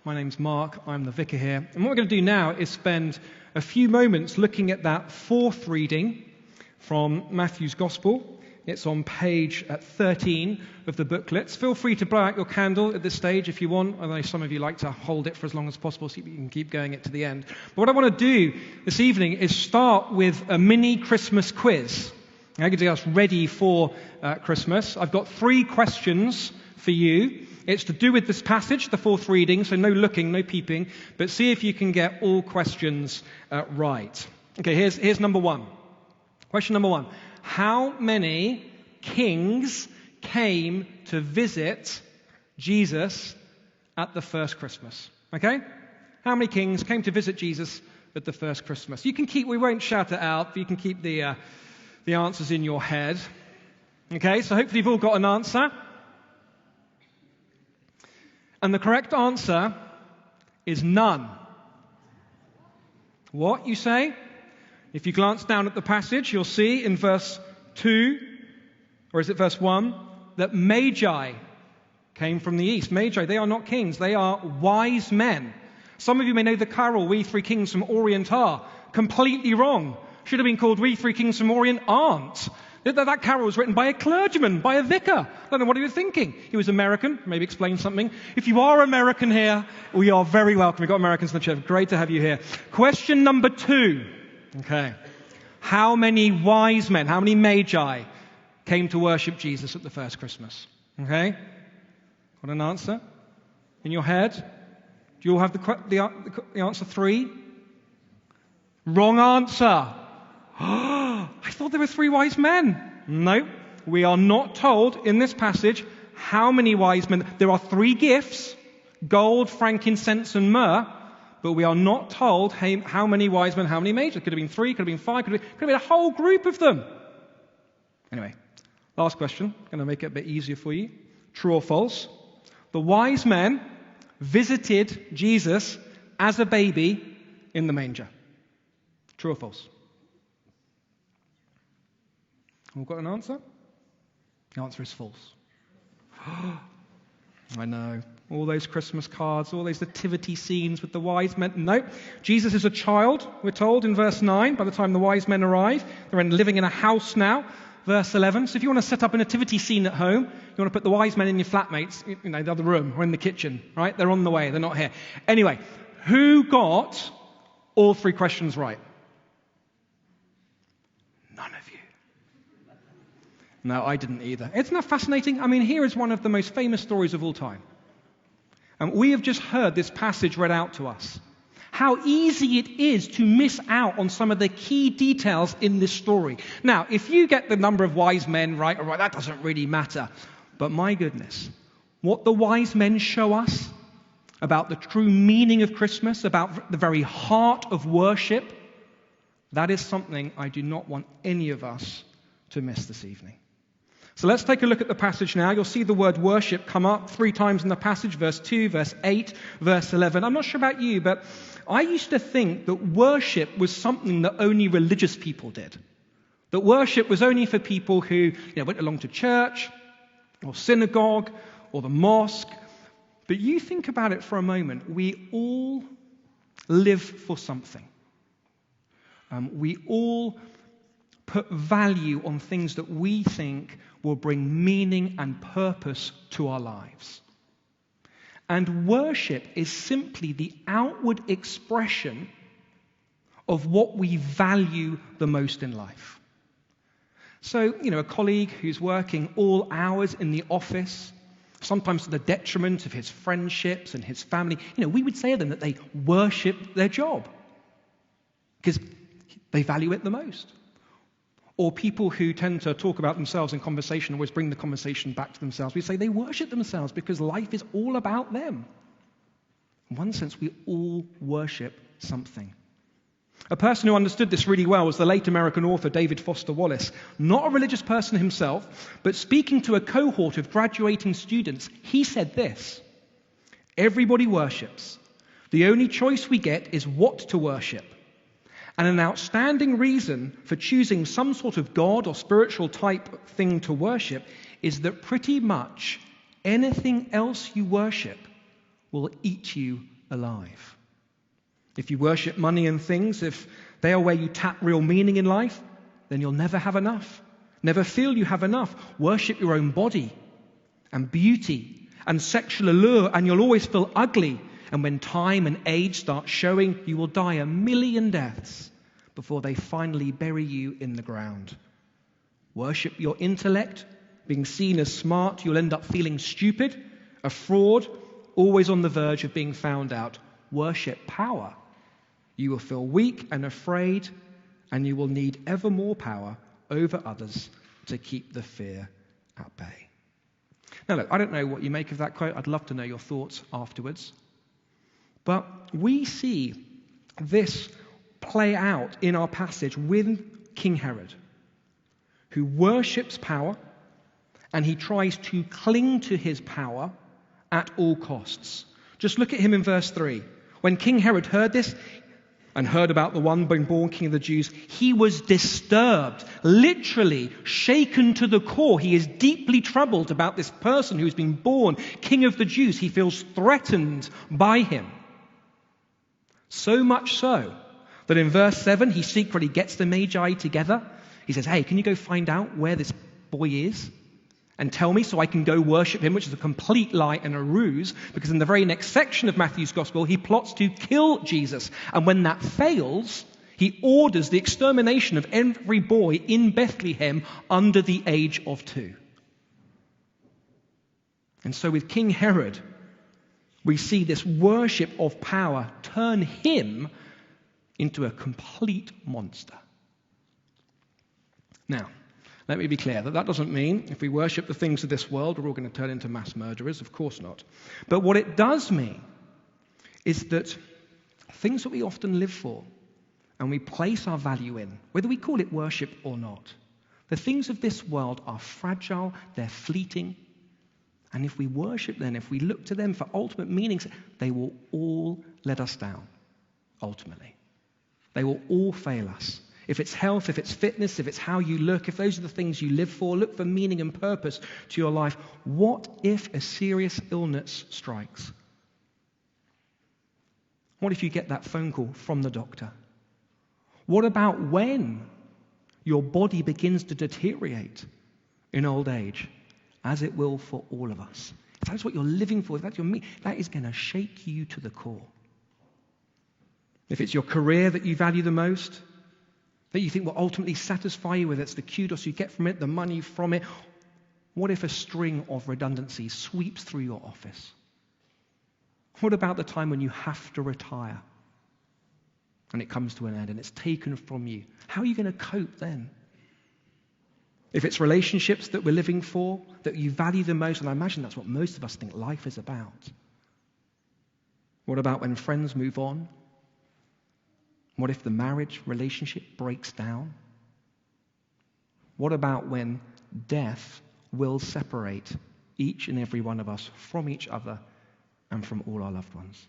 My name's Mark. I'm the vicar here. And what we're going to do now is spend a few moments looking at that fourth reading from Matthew's Gospel. It's on page 13 of the booklets. Feel free to blow out your candle at this stage if you want. I know some of you like to hold it for as long as possible so you can keep going it to the end. But what I want to do this evening is start with a mini Christmas quiz. I'm going to get us ready for Christmas. I've got 3 questions for you. It's to do with this passage, the fourth reading, so no looking, no peeping, but see if you can get all questions right. Okay, here's number 1. Question number 1. How many kings came to visit Jesus at the first Christmas? Okay? How many kings came to visit Jesus at the first Christmas? We won't shout it out, but you can keep the answers in your head. Okay, so hopefully you've all got an answer. And the correct answer is none. What, you say? If you glance down at the passage, you'll see in verse 2, or is it verse 1, that Magi came from the east. Magi, they are not kings, they are wise men. Some of you may know the carol, We Three Kings from Orient Are. Completely wrong. Should have been called We Three Kings from Orient Aren't. That carol was written by a clergyman, by a vicar. I don't know what he was thinking. He was American, maybe explain something. If you are American here, we are very welcome. We've got Americans in the church. Great to have you here. Question number 2. Okay. How many wise men, how many magi came to worship Jesus at the first Christmas? Okay. Got an answer in your head? Do you all have the answer 3? Wrong answer. I thought there were 3 wise men. No, we are not told in this passage how many wise men. There are 3 gifts, gold, frankincense, and myrrh, but we are not told how many wise men, how many magi. Could have been 3, could have been 5, could have been a whole group of them. Anyway, last question. Going to make it a bit easier for you. True or false? The wise men visited Jesus as a baby in the manger. True or false? We've got an answer? The answer is false. I know. All those Christmas cards, all those nativity scenes with the wise men. No. Jesus is a child, we're told in verse 9, by the time the wise men arrive. They're living in a house now, verse 11. So if you want to set up a nativity scene at home, you want to put the wise men in your flatmates, the other room, or in the kitchen, right? They're on the way, they're not here. Anyway, who got all 3 questions right? None of you. No, I didn't either. Isn't that fascinating? I mean, here is one of the most famous stories of all time. And we have just heard this passage read out to us. How easy it is to miss out on some of the key details in this story. Now, if you get the number of wise men right, all right, that doesn't really matter. But my goodness, what the wise men show us about the true meaning of Christmas, about the very heart of worship, that is something I do not want any of us to miss this evening. So let's take a look at the passage now. You'll see the word worship come up 3 times in the passage, verse 2, verse 8, verse 11. I'm not sure about you, but I used to think that worship was something that only religious people did. That worship was only for people who went along to church or synagogue or the mosque. But you think about it for a moment. We all live for something. We all put value on things that we think will bring meaning and purpose to our lives. And worship is simply the outward expression of what we value the most in life. So, a colleague who's working all hours in the office, sometimes to the detriment of his friendships and his family, we would say to them that they worship their job because they value it the most. Or people who tend to talk about themselves in conversation, always bring the conversation back to themselves. We say they worship themselves because life is all about them. In one sense, we all worship something. A person who understood this really well was the late American author David Foster Wallace. Not a religious person himself, but speaking to a cohort of graduating students, he said this: "Everybody worships. The only choice we get is what to worship. And an outstanding reason for choosing some sort of God or spiritual type thing to worship is that pretty much anything else you worship will eat you alive. If you worship money and things, if they are where you tap real meaning in life, then you'll never have enough. Never feel you have enough. Worship your own body and beauty and sexual allure, and you'll always feel ugly. And when time and age start showing, you will die a million deaths before they finally bury you in the ground. Worship your intellect, being seen as smart, you'll end up feeling stupid, a fraud, always on the verge of being found out. Worship power. You will feel weak and afraid, and you will need ever more power over others to keep the fear at bay. Now look, I don't know what you make of that quote. I'd love to know your thoughts afterwards. But we see this play out in our passage with King Herod, who worships power, and he tries to cling to his power at all costs. Just look at him in verse 3. When King Herod heard this, and heard about the one being born King of the Jews, he was disturbed, literally shaken to the core. He is deeply troubled about this person who's been born King of the Jews. He feels threatened by him. So much so that in verse 7, he secretly gets the Magi together. He says, hey, can you go find out where this boy is and tell me so I can go worship him, which is a complete lie and a ruse, because in the very next section of Matthew's Gospel, he plots to kill Jesus. And when that fails, he orders the extermination of every boy in Bethlehem under the age of 2. And so with King Herod, we see this worship of power turn him into a complete monster. Now, let me be clear that doesn't mean if we worship the things of this world, we're all going to turn into mass murderers. Of course not. But what it does mean is that things that we often live for and we place our value in, whether we call it worship or not, the things of this world are fragile, they're fleeting. And if we worship them, if we look to them for ultimate meanings, they will all let us down, ultimately. They will all fail us. If it's health, if it's fitness, if it's how you look, if those are the things you live for, look for meaning and purpose to your life. What if a serious illness strikes? What if you get that phone call from the doctor? What about when your body begins to deteriorate in old age, as it will for all of us? If that's what you're living for, if that's your meaning, that is going to shake you to the core. If it's your career that you value the most, that you think will ultimately satisfy you, whether it's the kudos you get from it, the money from it. What if a string of redundancies sweeps through your office? What about the time when you have to retire and it comes to an end and it's taken from you? How are you going to cope then? If it's relationships that we're living for, that you value the most, and I imagine that's what most of us think life is about. What about when friends move on? What if the marriage relationship breaks down? What about when death will separate each and every one of us from each other and from all our loved ones?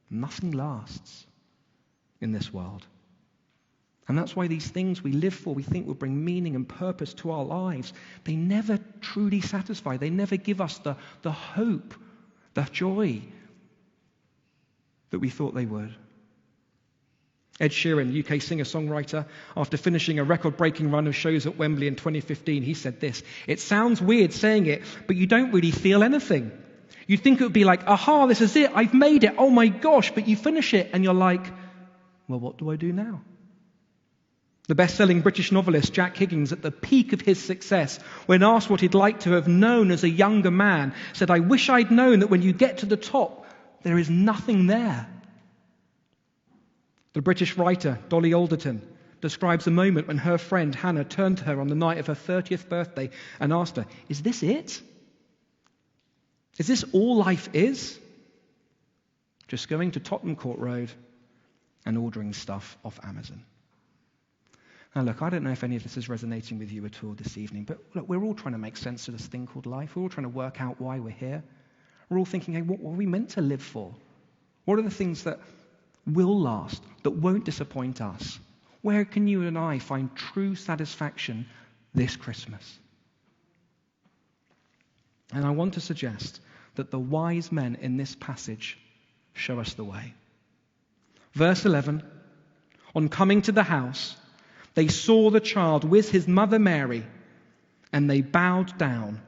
Nothing lasts in this world. And that's why these things we live for, we think will bring meaning and purpose to our lives, they never truly satisfy. They never give us the hope, the joy that we thought they would. Ed Sheeran, UK singer-songwriter, after finishing a record-breaking run of shows at Wembley in 2015, he said this: "It sounds weird saying it, but you don't really feel anything. You'd think it would be like, aha, this is it, I've made it, oh my gosh, but you finish it and you're like, well, what do I do now?" The best-selling British novelist Jack Higgins, at the peak of his success, when asked what he'd like to have known as a younger man, said, "I wish I'd known that when you get to the top, there is nothing there." The British writer Dolly Alderton describes a moment when her friend Hannah turned to her on the night of her 30th birthday and asked her, "Is this it? Is this all life is? Just going to Tottenham Court Road and ordering stuff off Amazon." Now look, I don't know if any of this is resonating with you at all this evening, but look, we're all trying to make sense of this thing called life. We're all trying to work out why we're here. We're all thinking, hey, what are we meant to live for? What are the things that will last, that won't disappoint us? Where can you and I find true satisfaction this Christmas? And I want to suggest that the wise men in this passage show us the way. Verse 11, on coming to the house, they saw the child with his mother Mary, and they bowed down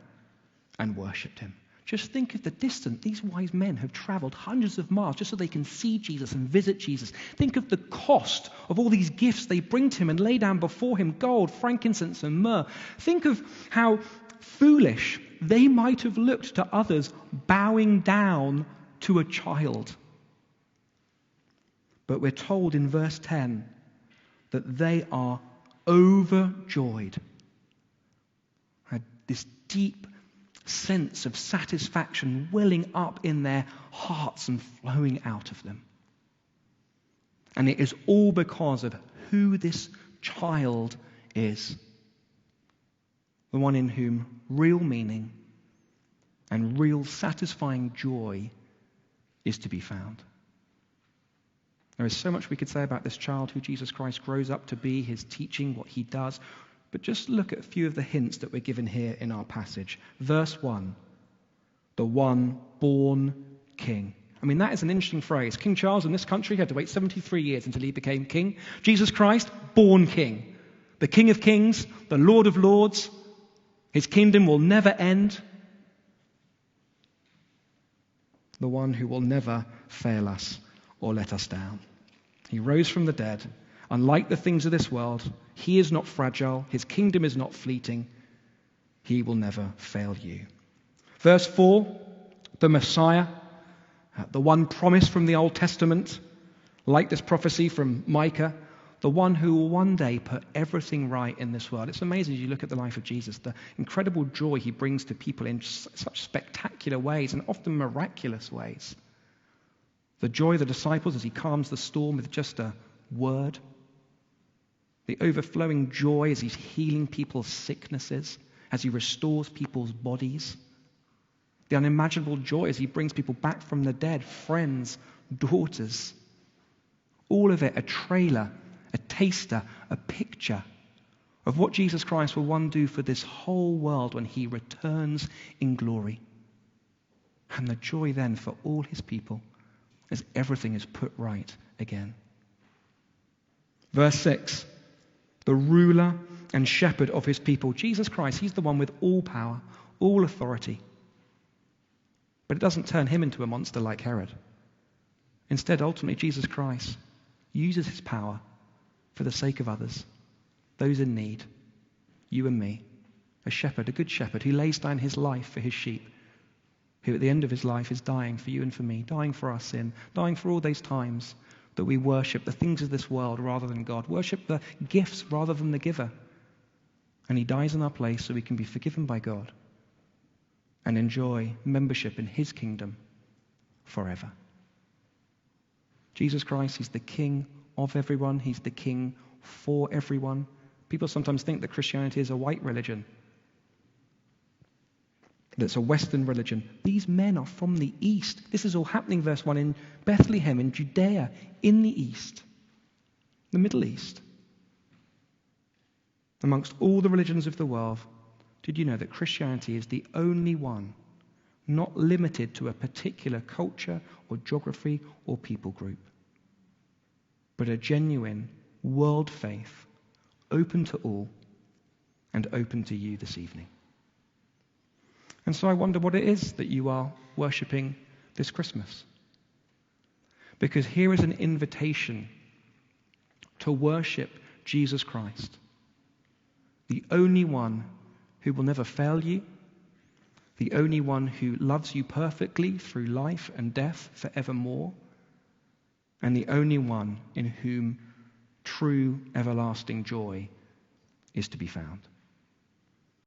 and worshipped him. Just think of the distance. These wise men have traveled hundreds of miles just so they can see Jesus and visit Jesus. Think of the cost of all these gifts they bring to him and lay down before him: gold, frankincense, and myrrh. Think of how foolish they might have looked to others bowing down to a child. But we're told in verse 10 that they are overjoyed. Had this deep sense of satisfaction welling up in their hearts and flowing out of them. And it is all because of who this child is. The one in whom real meaning and real satisfying joy is to be found. There is so much we could say about this child who Jesus Christ grows up to be, his teaching, what he does. But just look at a few of the hints that we're given here in our passage. Verse 1, the one born king. I mean, that is an interesting phrase. King Charles in this country had to wait 73 years until he became king. Jesus Christ, born king. The King of Kings, the Lord of Lords. His kingdom will never end. The one who will never fail us or let us down. He rose from the dead. Unlike the things of this world, he is not fragile. His kingdom is not fleeting. He will never fail you. Verse 4, the Messiah, the one promised from the Old Testament, like this prophecy from Micah, the one who will one day put everything right in this world. It's amazing as you look at the life of Jesus, the incredible joy he brings to people in such spectacular ways and often miraculous ways. The joy of the disciples as he calms the storm with just a word. The overflowing joy as he's healing people's sicknesses, as he restores people's bodies. The unimaginable joy as he brings people back from the dead, friends, daughters. All of it a trailer, a taster, a picture of what Jesus Christ will one do for this whole world when he returns in glory. And the joy then for all his people as everything is put right again. Verse 6, the ruler and shepherd of his people. Jesus Christ, he's the one with all power, all authority. But it doesn't turn him into a monster like Herod. Instead, ultimately, Jesus Christ uses his power for the sake of others, those in need, you and me. A shepherd, a good shepherd who lays down his life for his sheep, who at the end of his life is dying for you and for me, dying for our sin, dying for all those times that we worship the things of this world rather than God, worship the gifts rather than the giver. And he dies in our place so we can be forgiven by God and enjoy membership in his kingdom forever. Jesus Christ, he's the king of everyone. He's the king for everyone. People sometimes think that Christianity is a white religion, that's a Western religion. These men are from the East. This is all happening, verse 1, in Bethlehem, in Judea, in the East, the Middle East. Amongst all the religions of the world, did you know that Christianity is the only one not limited to a particular culture or geography or people group, but a genuine world faith, open to all and open to you this evening? And so I wonder what it is that you are worshipping this Christmas. Because here is an invitation to worship Jesus Christ, the only one who will never fail you, the only one who loves you perfectly through life and death forevermore, and the only one in whom true everlasting joy is to be found.